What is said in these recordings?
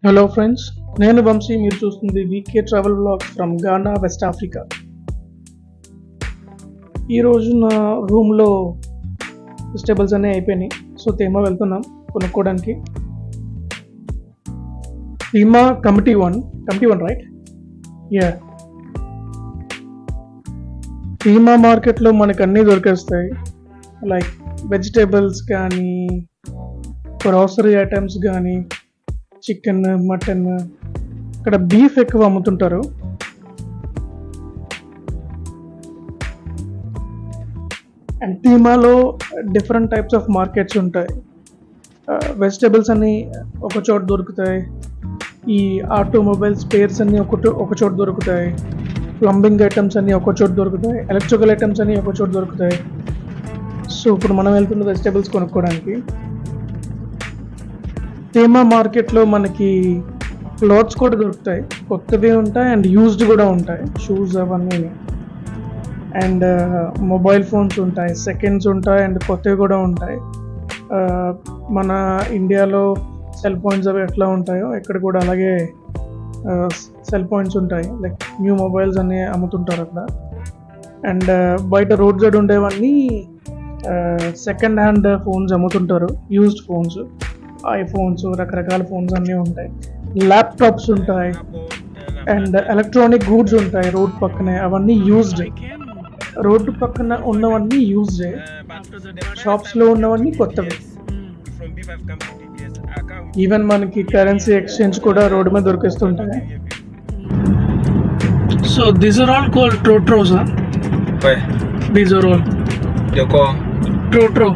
Hello friends, నేను వంశీ. మీరు చూస్తుంది V K travel vlog from Ghana, West Africa. ఈరోజు నా రూమ్లో వెజిటేబుల్స్ అన్నీ అయిపోయినాయి. సో తేమా వెళ్తున్నాం కొనుక్కోవడానికి. Tema community one right? Yeah. Tema మార్కెట్లో మనకు అన్నీ దొరికేస్తాయి. లైక్ వెజిటేబుల్స్ కానీ, గ్రోసరీ ఐటమ్స్ కానీ, చికెన్, మటన్. ఇక్కడ బీఫ్ ఎక్కువ అమ్ముతుంటారు. అండ్ టీమాలో డిఫరెంట్ టైప్స్ ఆఫ్ మార్కెట్స్ ఉంటాయి. వెజిటేబుల్స్ అన్నీ ఒక చోట దొరుకుతాయి. ఈ ఆటోమొబైల్ స్పేర్స్ అన్నీ ఒక చోట దొరుకుతాయి. ప్లంబింగ్ ఐటమ్స్ అన్నీ ఒక చోట దొరుకుతాయి. ఎలక్ట్రికల్ ఐటమ్స్ అన్నీ ఒక చోట దొరుకుతాయి. సో ఇప్పుడు మనం వెళ్తున్న వెజిటేబుల్స్ కొనుక్కోవడానికి. టీమా మార్కెట్లో మనకి క్లాత్స్ కూడా దొరుకుతాయి. కొత్తవి ఉంటాయి అండ్ యూజ్డ్ కూడా ఉంటాయి. షూస్ అవన్నీ. అండ్ మొబైల్ ఫోన్స్ ఉంటాయి, సెకండ్స్ ఉంటాయి అండ్ కొత్తవి కూడా ఉంటాయి. మన ఇండియాలో సెల్ పాయింట్స్ అవి ఎట్లా ఉంటాయో ఇక్కడ కూడా అలాగే సెల్ పాయింట్స్ ఉంటాయి. లైక్ న్యూ మొబైల్స్ అన్నీ అమ్ముతుంటారు అక్కడ. అండ్ బయట రోడ్ సైడ్ ఉండేవన్నీ సెకండ్ హ్యాండ్ ఫోన్స్ అమ్ముతుంటారు. యూజ్డ్ ఫోన్స్, ఐఫోన్స్, రకరకాల ఫోన్స్ అన్నీ ఉంటాయి. ల్యాప్టాప్స్ ఉంటాయి అండ్ ఎలక్ట్రానిక్ గూడ్స్ ఉంటాయి రోడ్ పక్కనే. అవన్నీ యూజ్డ్. రోడ్డు పక్కన ఉన్నవన్నీ యూజ్డ్. షాప్స్లో ఉన్నవన్నీ కొత్తవి. ఈవెన్ మనకి కరెన్సీ ఎక్స్చేంజ్ కూడా రోడ్డు మీద దొరికిస్తుంటాయి. So these are all called trotros. These are all They call trotro.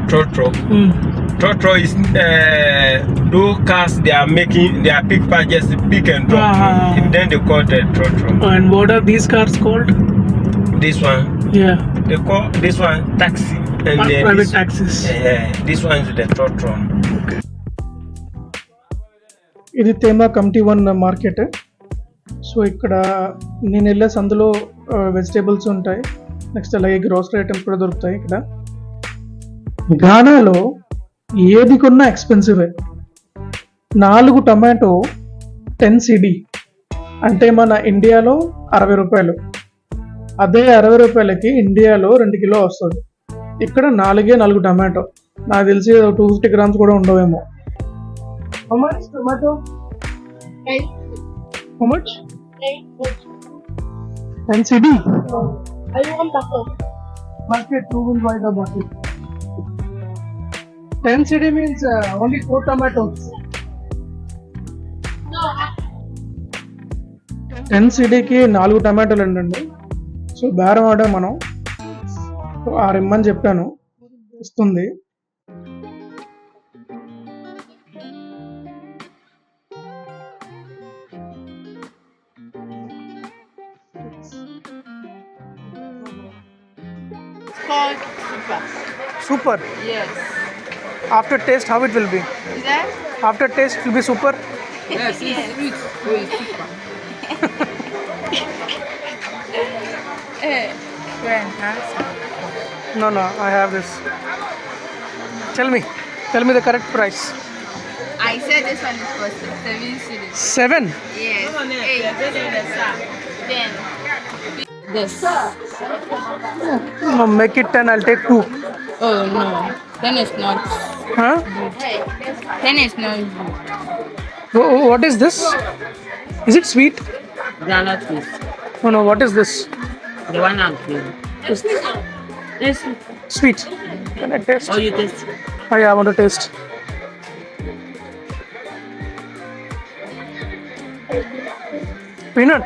Trotro. Trotro is those cars they are pick just pick and drop. And then they call that Trotro. And what are these cars called? This one, Yeah, they call this one taxi. And then private taxis. this one is the Trotro. ఇది తేమా committee one market. So ఇక్కడ నేను వెళ్ళే సందులో vegetables ఉంటాయి. Next అలాగే grocery items కూడా దొరుకుతాయి ఇక్కడ. గానాలో ఏది కొన్నా ఎక్స్పెన్సివే. 4 టమాటో 10 సిడి అంటే మన ఇండియాలో 60 రూపాయలు. అదే 60 రూపాయలకి ఇండియాలో 2 కిలో వస్తుంది. ఇక్కడ 4 టమాటో. నాకు తెలిసి 250 గ్రామ్స్ కూడా ఉండవేమో. How much tomato? 10. How much? 10. 10 CD. I want butter. Market 2 will buy the bucket. 10 CD means only 4 tomatoes. No. 10 CDకి 4 టమాటోలు అండి. సో బేరం ఆడ మనం 6 ఇమ్మని చెప్పాను, ఇస్తుంది. It's called super. Super. Yes. After taste, how it will be? Is that? After taste, it will be super. Yes, it's sweet. Very super. Friend, No, I have this. Tell me the correct price. I said this one is for 7 cities. 7. Yes. 8. Then. This. No, make it 10. I'll take 2. Oh no. Then it's not. Huh? Then it's not good. What is this? Is it sweet? Granite fish. No. What is this? The one I'm feeling. Yes. Sweet. Can I taste? Oh, you taste. Oh, yeah, I want to taste. Peanut.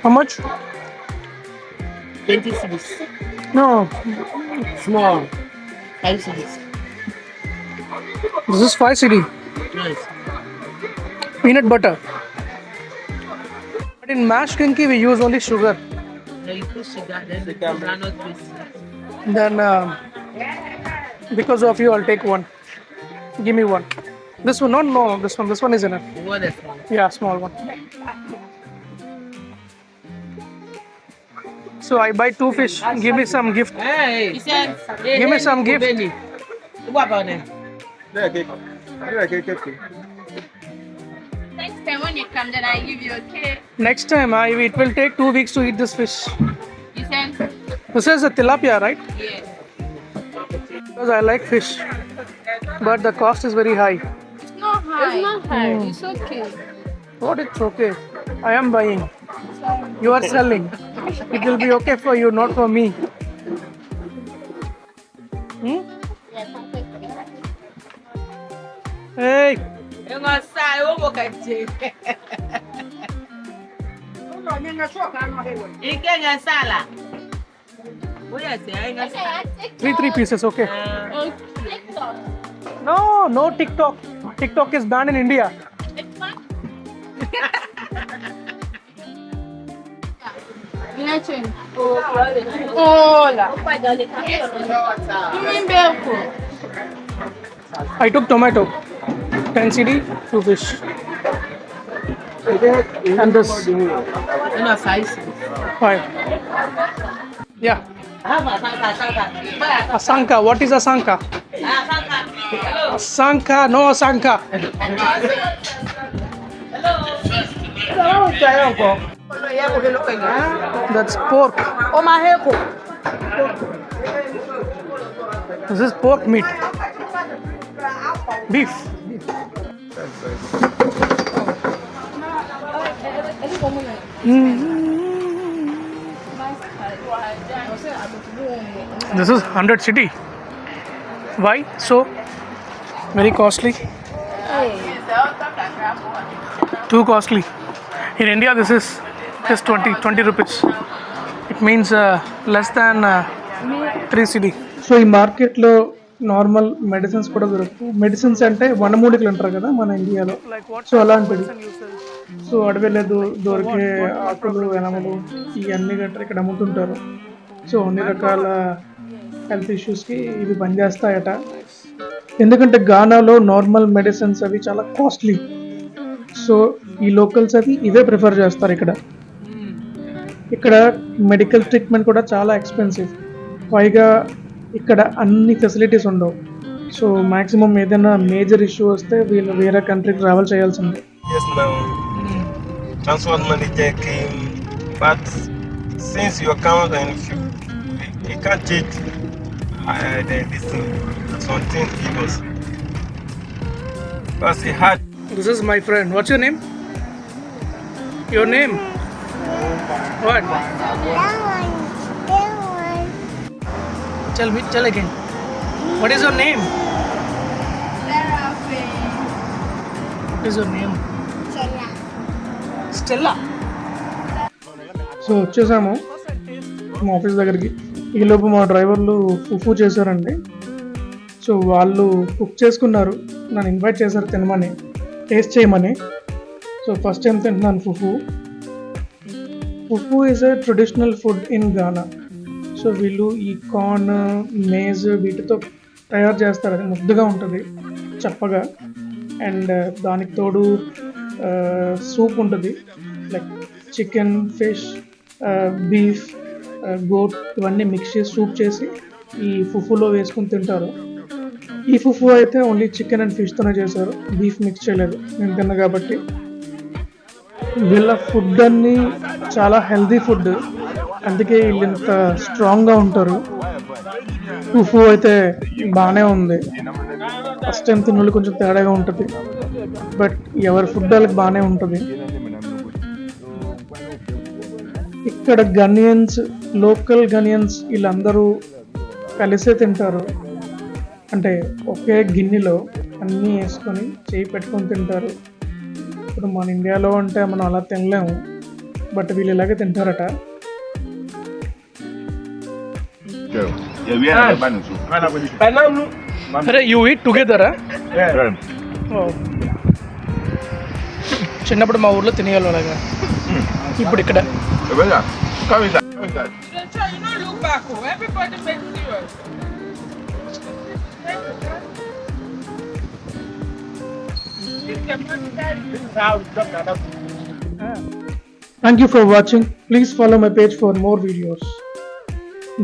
How much? 20 cities. No, Small. 5 cities. this is 5 CD. Yes. Peanut butter. But in mashed kinky we use only sugar. Now you put sugar, then the granite fish. Then because of you, I'll take 1. Give me 1. This one, no, this one. This one is enough. What is one? Yeah, small one. So I buy 2 fish. Give me some gift. Hey. He said, Give me some gift. What about them? Next time when you come, then I give you, okay? Next time, it will take 2 weeks to eat this fish. You said? This is a tilapia, right? Yes. Because I like fish, but the cost is very high. It's not high. It's not high. It's okay. What? It's okay. I am buying. You are selling. It will be okay for you, not for me. Hmm? Hey! Eu não sei, eu vou cair. E quem é sala? Olha, sei, 3 pieces, okay. Okay. No TikTok. TikTok is banned in India. Hola. I took tomato. 10 CD, 2 fish. And this eu não sei. 5. Yeah. Asanka. What is Asanka? Asanka. No Asanka. That's pork. O marreco. This is pork meat. Beef. This is 100 city. Why so very costly? Too costly. In India, this is just 20 rupees. It means less than 3 cedi. So ఈ మార్కెట్లో normal medicines కూడా దొరుకుతాయి. Medicines అంటే వనమూలికలు అంటారు కదా మన ఇండియాలో, so అలాంటిది. సో అడవిలో దొరికే ఆకులు, ఎనమలు ఇవన్నీ గట్రా ఇక్కడ అమ్ముతుంటారు. సో అన్ని రకాల హెల్త్ ఇష్యూస్కి ఇవి పనిచేస్తాయట. ఎందుకంటే గానాలో నార్మల్ మెడిసిన్స్ అవి చాలా కాస్ట్లీ. సో ఈ లోకల్స్ అవి ఇవే ప్రిఫర్ చేస్తారు. ఇక్కడ మెడికల్ ట్రీట్మెంట్ కూడా చాలా ఎక్స్పెన్సివ్. పైగా ఇక్కడ అన్ని ఫెసిలిటీస్ ఉండవు. సో మ్యాక్సిమం ఏదైనా మేజర్ ఇష్యూ వస్తే వీళ్ళు వేరే కంట్రీకి ట్రావెల్ చేయాల్సిందే. Yes, now. Transport money came, but since you come and you can't cheat this thing, something it was. Because it had. This is my friend. What's your name? Your name? What? Tell again. What is your name? What is your name? Stella. So వచ్చేసాము మా office దగ్గరికి. ఈలోపు మా డ్రైవర్లు ఫుఫు చేశారండి. So వాళ్ళు cook చేసుకున్నారు, నన్ను ఇన్వైట్ చేశారు తినమని, టేస్ట్ చేయమని. సో ఫస్ట్ టైం తింటున్నాను fufu. Fufu is a traditional food in Ghana. So వీళ్ళు ఈ కార్న్, మేజ్ వీటితో తయారు చేస్తారు. అది ముద్దగా ఉంటుంది, చప్పగా. అండ్ దానికి తోడు సూప్ ఉంటుంది, like chicken, fish, beef, goat ఇవన్నీ మిక్స్ చేసి సూప్ చేసి ఈ ఫుఫులో వేసుకుని తింటారు. ఈ ఫుఫు అయితే ఓన్లీ చికెన్ అండ్ ఫిష్తోనే చేశారు, బీఫ్ మిక్స్ చేయలేదు నేను తిన్నా కాబట్టి. వీళ్ళ ఫుడ్ అన్నీ చాలా హెల్దీ ఫుడ్, అందుకే వీళ్ళు ఇంత స్ట్రాంగ్గా ఉంటారు. ఫుఫు అయితే బాగానే ఉంది. ఫస్ట్ టైం తిన్నోళ్ళు కొంచెం తేడాగా ఉంటుంది, బట్ ఎవరి ఫుడ్ వాళ్ళకి బాగానే ఉంటుంది. ఇక్కడ గనియన్స్, లోకల్ గనియన్స్ వీళ్ళందరూ కలిసే తింటారు. అంటే ఒకే గిన్నెలో అన్నీ వేసుకొని చేయి పెట్టుకొని తింటారు. ఇప్పుడు మన ఇండియాలో అంటే మనం అలా తినలేము, బట్ వీళ్ళు ఇలాగే తింటారట. అరే యూ ఈట్ టుగెదరా? చిన్నప్పుడు మా ఊర్లో తినేవాళ్ళు అలాగా, ఇప్పుడు ఇక్కడ. Thank you for watching. Please follow my page for more videos.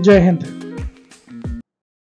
Jai Hind.